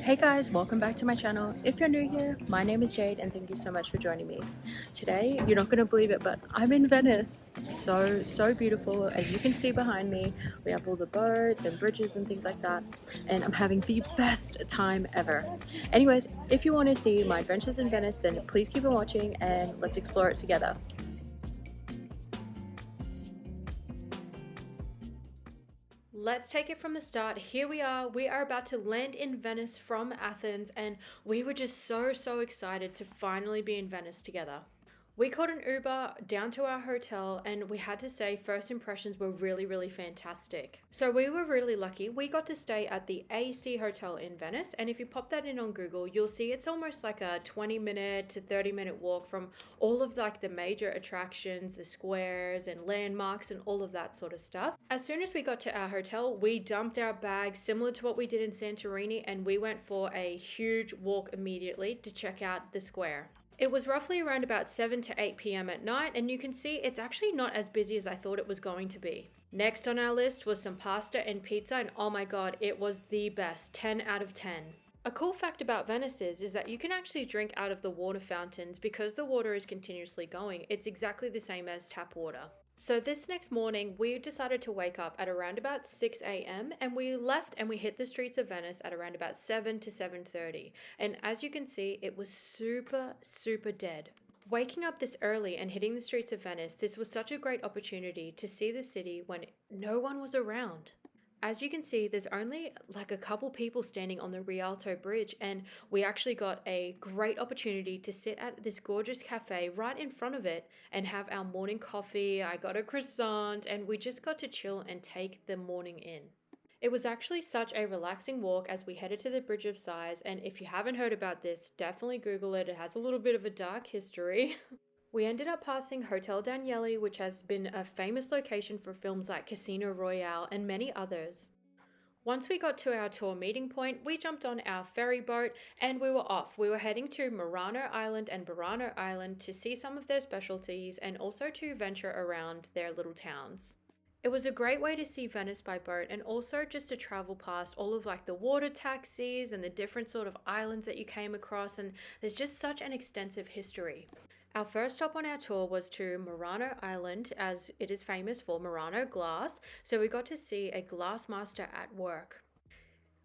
Hey guys, welcome back to my channel. If you're new here, my name is Jade and thank you so much for joining me. Today, you're not going to believe it, but I'm in Venice. It's so beautiful. As you can see behind me, we have all the boats and bridges and things like that, and I'm having the best time ever. Anyways, if you want to see my adventures in Venice, then please keep on watching and let's explore it together. Let's take it from the start. Here we are about to land in Venice from Athens, and we were just so excited to finally be in Venice together. We called an Uber down to our hotel, and we had to say first impressions were really fantastic. So we were really lucky. We got to stay at the AC Hotel in Venice, and if you pop that in on Google, you'll see it's almost like a 20-minute to 30-minute walk from all of the major attractions, the squares and landmarks and all of that sort of stuff. As soon as we got to our hotel, we dumped our bags similar to what we did in Santorini, and we went for a huge walk immediately to check out the square. It was roughly around about 7 to 8 p.m. at night, and you can see it's actually not as busy as I thought it was going to be. Next on our list was some pasta and pizza, and oh my god, it was the best, 10 out of 10. A cool fact about Venice is that you can actually drink out of the water fountains because the water is continuously going. It's exactly the same as tap water. So this next morning, we decided to wake up at around about 6 a.m. and we left and we hit the streets of Venice at around about 7 to 7:30. And as you can see, it was super dead. Waking up this early and hitting the streets of Venice, this was such a great opportunity to see the city when no one was around. As you can see, there's only like a couple people standing on the Rialto Bridge, and we actually got a great opportunity to sit at this gorgeous cafe right in front of it and have our morning coffee. I got a croissant, and we just got to chill and take the morning in. It was actually such a relaxing walk as we headed to the Bridge of Sighs, and if you haven't heard about this, definitely Google it. It has a little bit of a dark history. We ended up passing Hotel Daniele, which has been a famous location for films like Casino Royale and many others. Once we got to our tour meeting point, we jumped on our ferry boat and we were off. We were heading to Murano Island and Burano Island to see some of their specialties and also to venture around their little towns. It was a great way to see Venice by boat and also just to travel past all of the water taxis and the different sort of islands that you came across, and there's just such an extensive history. Our first stop on our tour was to Murano Island, as it is famous for Murano glass, so we got to see a glass master at work.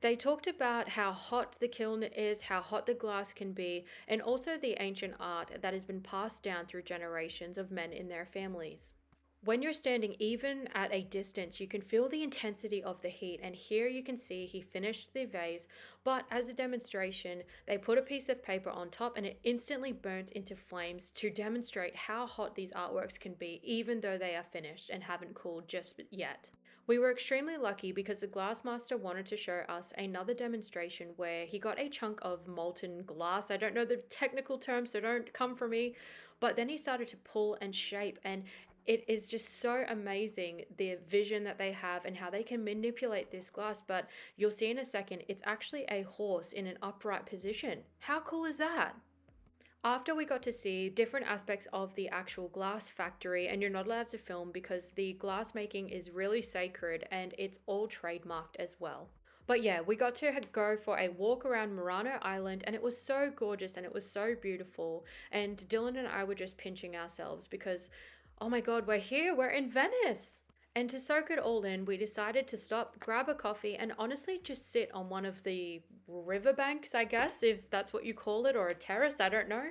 They talked about how hot the kiln is, how hot the glass can be, and also the ancient art that has been passed down through generations of men in their families. When you're standing even at a distance, you can feel the intensity of the heat, and here you can see he finished the vase, but as a demonstration, they put a piece of paper on top and it instantly burnt into flames to demonstrate how hot these artworks can be, even though they are finished and haven't cooled just yet. We were extremely lucky because the glassmaster wanted to show us another demonstration where he got a chunk of molten glass. I don't know the technical term, so don't come for me, but then he started to pull and shape, and it is just so amazing the vision that they have and how they can manipulate this glass. But you'll see in a second, it's actually a horse in an upright position. How cool is that? After we got to see different aspects of the actual glass factory, and you're not allowed to film because the glass making is really sacred and it's all trademarked as well. But yeah, we got to go for a walk around Murano Island, and it was so gorgeous and it was so beautiful. And Dylan and I were just pinching ourselves because, oh my god, we're here, we're in Venice! And to soak it all in, we decided to stop, grab a coffee, and honestly just sit on one of the riverbanks, I guess, if that's what you call it, or a terrace, I don't know.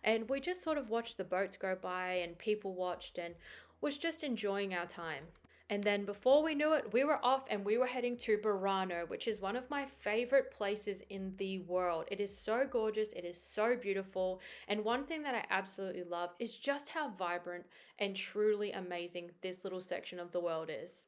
And we just sort of watched the boats go by and people watched and was just enjoying our time. And then before we knew it, we were off and we were heading to Burano, which is one of my favorite places in the world. It is so gorgeous, it is so beautiful, and one thing that I absolutely love is just how vibrant and truly amazing this little section of the world is.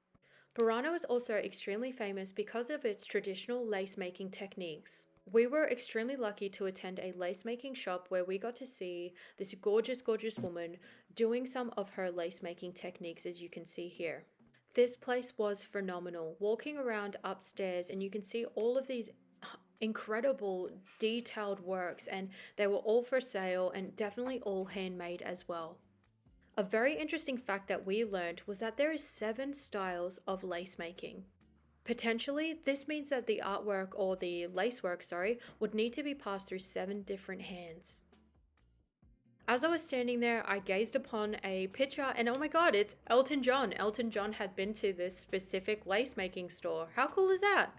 Burano is also extremely famous because of its traditional lace making techniques. We were extremely lucky to attend a lace making shop where we got to see this gorgeous woman doing some of her lace making techniques, as you can see here. This place was phenomenal. Walking around upstairs and you can see all of these incredible detailed works, and they were all for sale and definitely all handmade as well. A very interesting fact that we learned was that there is 7 styles of lace making. Potentially, this means that the artwork or the lacework, sorry, would need to be passed through 7 different hands. As I was standing there, I gazed upon a picture and oh my god, it's Elton John. Elton John had been to this specific lace making store. How cool is that?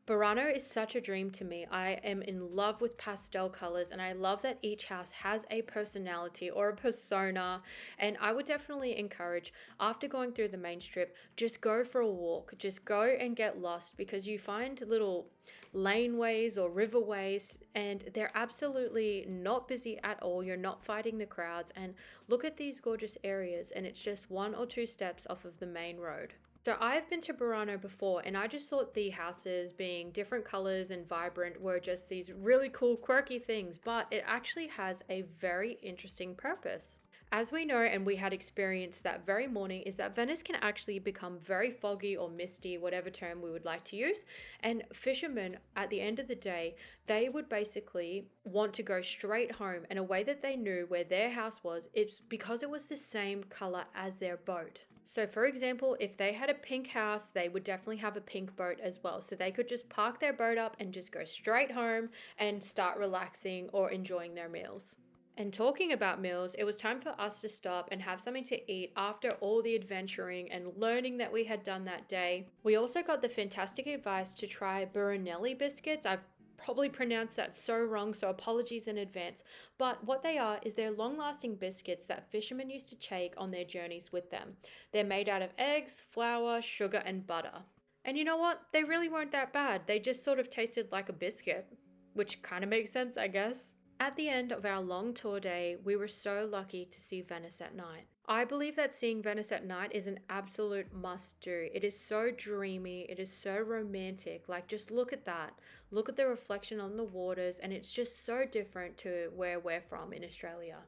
Burano is such a dream to me. I am in love with pastel colors and I love that each house has a personality or a persona. And I would definitely encourage, after going through the main strip, just go for a walk. Just go and get lost because you find little laneways or riverways and they're absolutely not busy at all. You're not fighting the crowds. And look at these gorgeous areas and it's just 1 or 2 steps off of the main road. So I've been to Burano before and I just thought the houses being different colors and vibrant were just these really cool quirky things, but it actually has a very interesting purpose. As we know and we had experienced that very morning is that Venice can actually become very foggy or misty, whatever term we would like to use. And fishermen at the end of the day, they would basically want to go straight home. And a way that they knew where their house was, it's because it was the same color as their boat. So for example, if they had a pink house, they would definitely have a pink boat as well. So they could just park their boat up and just go straight home and start relaxing or enjoying their meals. And talking about meals, it was time for us to stop and have something to eat after all the adventuring and learning that we had done that day. We also got the fantastic advice to try Buranelli biscuits. I've probably pronounced that so wrong, so apologies in advance. But what they are is they're long-lasting biscuits that fishermen used to take on their journeys with them. They're made out of eggs, flour, sugar, and butter. And you know what? They really weren't that bad. They just sort of tasted like a biscuit, which kind of makes sense, I guess. At the end of our long tour day, we were so lucky to see Venice at night. I believe that seeing Venice at night is an absolute must-do. It is so dreamy, it is so romantic. Like, just look at that. Look at the reflection on the waters, and it's just so different to where we're from in Australia.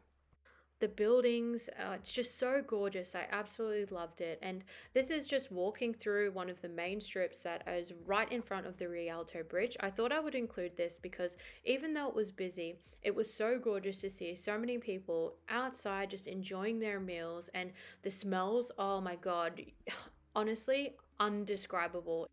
The buildings, it's just so gorgeous. I absolutely loved it. And this is just walking through one of the main strips that is right in front of the Rialto Bridge. I thought I would include this because even though it was busy, it was so gorgeous to see so many people outside just enjoying their meals and the smells, oh my God, honestly, undescribable.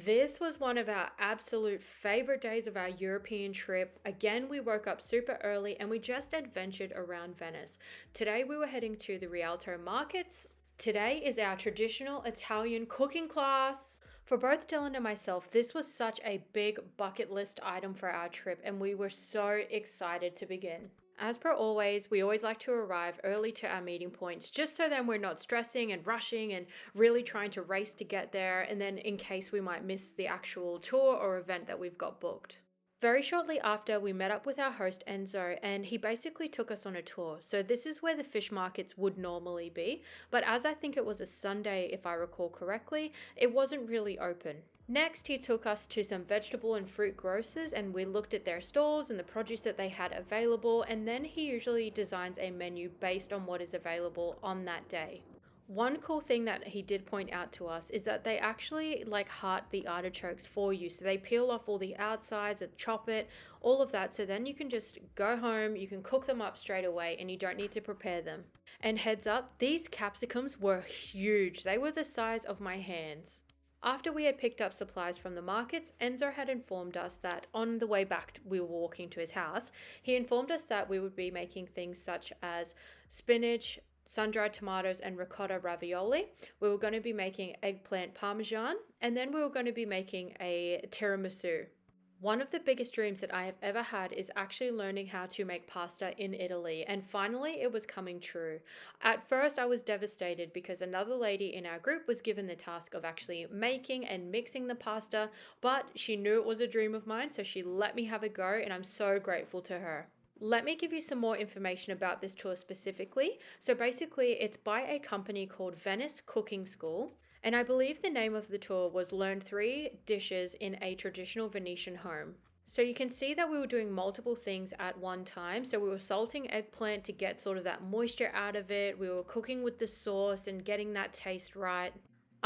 This was one of our absolute favorite days of our European trip. Again, we woke up super early and we just adventured around Venice. Today we were heading to the Rialto markets. Today is our traditional Italian cooking class. For both Dylan and myself, this was such a big bucket list item for our trip and we were so excited to begin. As per always, we always like to arrive early to our meeting points just so then we're not stressing and rushing and really trying to race to get there and then in case we might miss the actual tour or event that we've got booked. Very shortly after, we met up with our host Enzo and he basically took us on a tour. So this is where the fish markets would normally be, but as I think it was a Sunday if I recall correctly, it wasn't really open. Next, he took us to some vegetable and fruit grocers and we looked at their stalls and the produce that they had available, and then he usually designs a menu based on what is available on that day. One cool thing that he did point out to us is that they actually heart the artichokes for you. So they peel off all the outsides and chop it, all of that. So then you can just go home, you can cook them up straight away and you don't need to prepare them. And heads up, these capsicums were huge. They were the size of my hands. After we had picked up supplies from the markets, Enzo had informed us that on the way back we were walking to his house, he informed us that we would be making things such as spinach, sun-dried tomatoes and ricotta ravioli. We were going to be making eggplant parmesan and then we were going to be making a tiramisu. One of the biggest dreams that I have ever had is actually learning how to make pasta in Italy, and finally it was coming true. At first I was devastated because another lady in our group was given the task of actually making and mixing the pasta, but she knew it was a dream of mine, so she let me have a go and I'm so grateful to her. Let me give you some more information about this tour specifically. So basically it's by a company called Venice Cooking School. And I believe the name of the tour was Learn 3 Dishes in a Traditional Venetian Home. So you can see that we were doing multiple things at one time. So we were salting eggplant to get sort of that moisture out of it. We were cooking with the sauce and getting that taste right.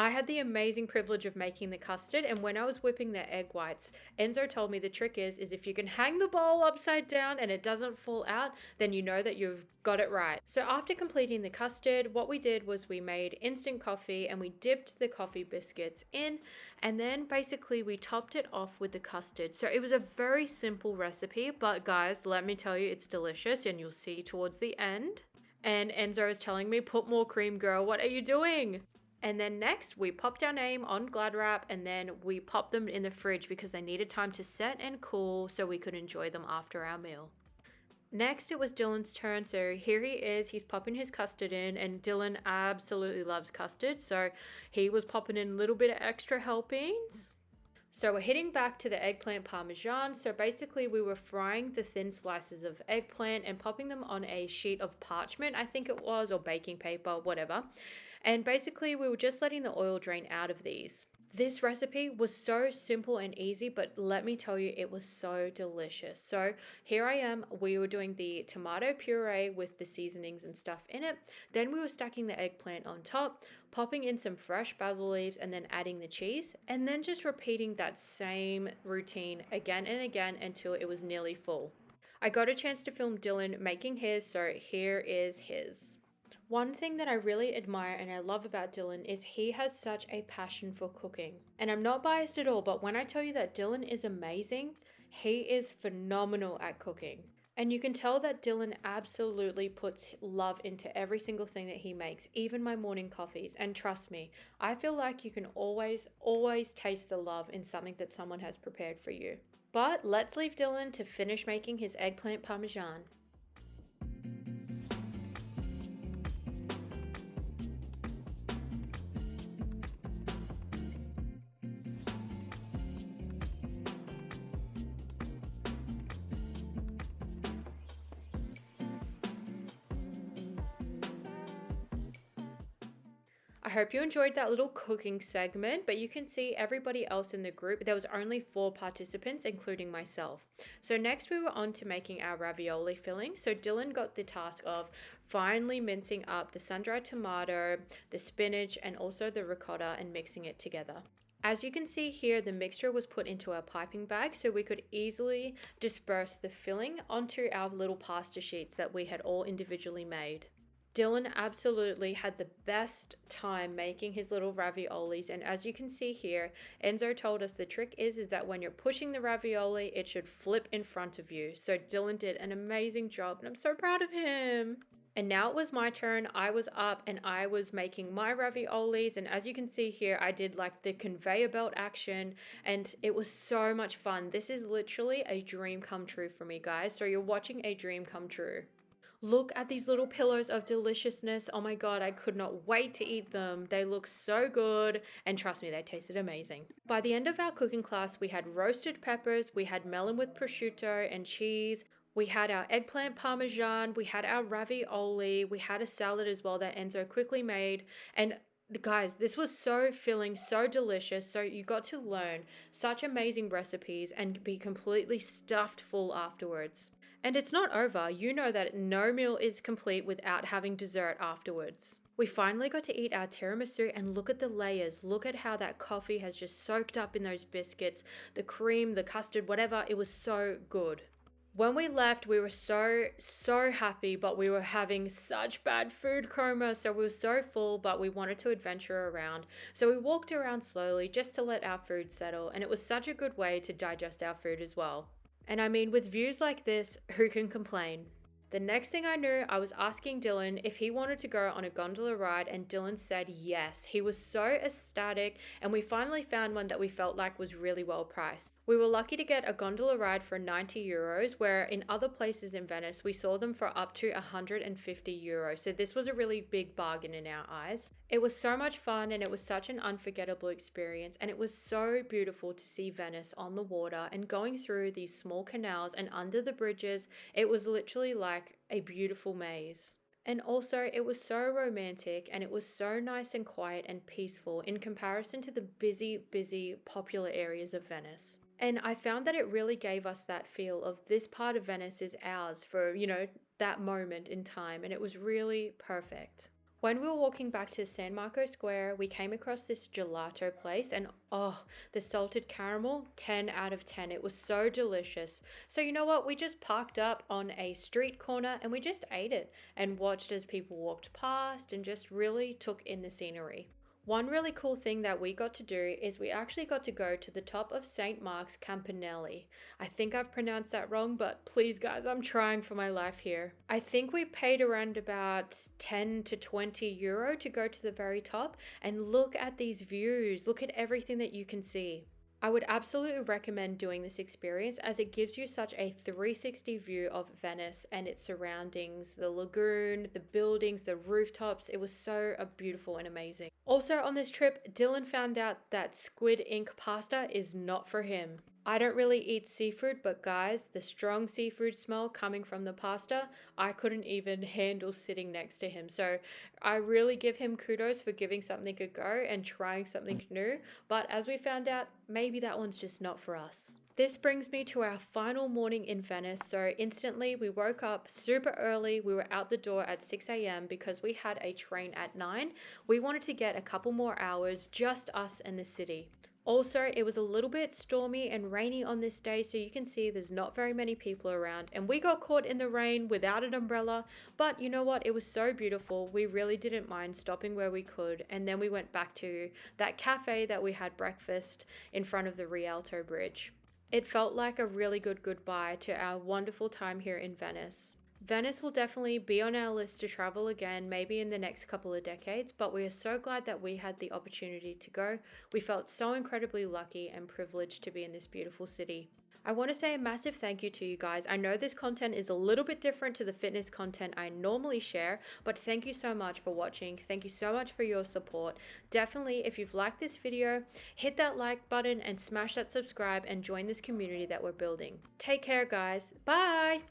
I had the amazing privilege of making the custard, and when I was whipping the egg whites, Enzo told me the trick is if you can hang the bowl upside down and it doesn't fall out, then you know that you've got it right. So after completing the custard, what we did was we made instant coffee and we dipped the coffee biscuits in, and then basically we topped it off with the custard. So it was a very simple recipe, but guys, let me tell you, it's delicious, and you'll see towards the end. And Enzo is telling me, put more cream, girl, what are you doing? And then next, we popped our name on Glad Wrap, and then we popped them in the fridge because they needed time to set and cool so we could enjoy them after our meal. Next, it was Dylan's turn. So here he is. He's popping his custard in, and Dylan absolutely loves custard. So he was popping in a little bit of extra helpings. So we're heading back to the eggplant parmesan. So basically we were frying the thin slices of eggplant and popping them on a sheet of parchment, I think it was, or baking paper, whatever. And basically we were just letting the oil drain out of these. This recipe was so simple and easy, but let me tell you, it was so delicious. So here I am, we were doing the tomato puree with the seasonings and stuff in it. Then we were stacking the eggplant on top, popping in some fresh basil leaves, and then adding the cheese, and then just repeating that same routine again and again until it was nearly full. I got a chance to film Dylan making his, so here is his. One thing that I really admire and I love about Dylan is he has such a passion for cooking. And I'm not biased at all, but when I tell you that Dylan is amazing, he is phenomenal at cooking. And you can tell that Dylan absolutely puts love into every single thing that he makes, even my morning coffees. And trust me, I feel like you can always taste the love in something that someone has prepared for you. But let's leave Dylan to finish making his eggplant parmesan. I hope you enjoyed that little cooking segment, but you can see everybody else in the group. There was only 4 participants, including myself. So next we were on to making our ravioli filling. So Dylan got the task of finely mincing up the sun-dried tomato, the spinach, and also the ricotta and mixing it together. As you can see here, the mixture was put into a piping bag so we could easily disperse the filling onto our little pasta sheets that we had all individually made. Dylan absolutely had the best time making his little raviolis, and as you can see here, Enzo told us the trick is that when you're pushing the ravioli, it should flip in front of you. So Dylan did an amazing job, and I'm so proud of him. And now it was my turn. I was up and I was making my raviolis, and as you can see here, I did like the conveyor belt action, and it was so much fun. This is literally a dream come true for me, guys. So you're watching a dream come true. Look at these little pillars of deliciousness. Oh my god, I could not wait to eat them. They look so good, and trust me, they tasted amazing. By the end of our cooking class, we had roasted peppers, we had melon with prosciutto and cheese, we had our eggplant parmesan, we had our ravioli, we had a salad as well that Enzo quickly made, and guys, this was so filling, so delicious. So you got to learn such amazing recipes and be completely stuffed full afterwards. And it's not over. You know that no meal is complete without having dessert afterwards. We finally got to eat our tiramisu, and look at the layers. Look at how that coffee has just soaked up in those biscuits, the cream, the custard, whatever. It was so good. When we left, we were so happy, but we were having such bad food coma. So we were so full, but we wanted to adventure around. So we walked around slowly just to let our food settle, and it was such a good way to digest our food as well. And I mean, with views like this, who can complain? The next thing I knew, I was asking Dylan if he wanted to go on a gondola ride, and Dylan said yes. He was so ecstatic, and we finally found one that we felt like was really well priced. We were lucky to get a gondola ride for 90 euros, where in other places in Venice, we saw them for up to 150 euros. So this was a really big bargain in our eyes. It was so much fun, and it was such an unforgettable experience, and it was so beautiful to see Venice on the water and going through these small canals and under the bridges. It was literally like a beautiful maze. And also, it was so romantic, and it was so nice and quiet and peaceful in comparison to the busy, popular areas of Venice. And I found that it really gave us that feel of this part of Venice is ours for, that moment in time, and it was really perfect. When we were walking back to San Marco Square, we came across this gelato place, and oh, the salted caramel, 10 out of 10. It was so delicious. So, you know what? We just parked up on a street corner and we just ate it and watched as people walked past and just really took in the scenery. One really cool thing that we got to do is we actually got to go to the top of St. Mark's Campanelli. I think I've pronounced that wrong, but please, guys, I'm trying for my life here. I think we paid around about 10 to 20 euro to go to the very top and look at these views. Look at everything that you can see. I would absolutely recommend doing this experience as it gives you such a 360 view of Venice and its surroundings, the lagoon, the buildings, the rooftops. It was so beautiful and amazing. Also on this trip, Dylan found out that squid ink pasta is not for him. I don't really eat seafood, but guys, the strong seafood smell coming from the pasta, I couldn't even handle sitting next to him. So I really give him kudos for giving something a go and trying something new. But as we found out, maybe that one's just not for us. This brings me to our final morning in Venice. So instantly we woke up super early. We were out the door at 6 a.m. because we had a train at 9. We wanted to get a couple more hours, just us and the city. Also, it was a little bit stormy and rainy on this day, so you can see there's not very many people around, and we got caught in the rain without an umbrella, but you know what? It was so beautiful. We really didn't mind stopping where we could, and then we went back to that cafe that we had breakfast in front of the Rialto Bridge. It felt like a really good goodbye to our wonderful time here in Venice. Venice will definitely be on our list to travel again, maybe in the next couple of decades, but we are so glad that we had the opportunity to go. We felt so incredibly lucky and privileged to be in this beautiful city. I want to say a massive thank you to you guys. I know this content is a little bit different to the fitness content I normally share, but thank you so much for watching. Thank you so much for your support. Definitely, if you've liked this video, hit that like button and smash that subscribe and join this community that we're building. Take care, guys. Bye!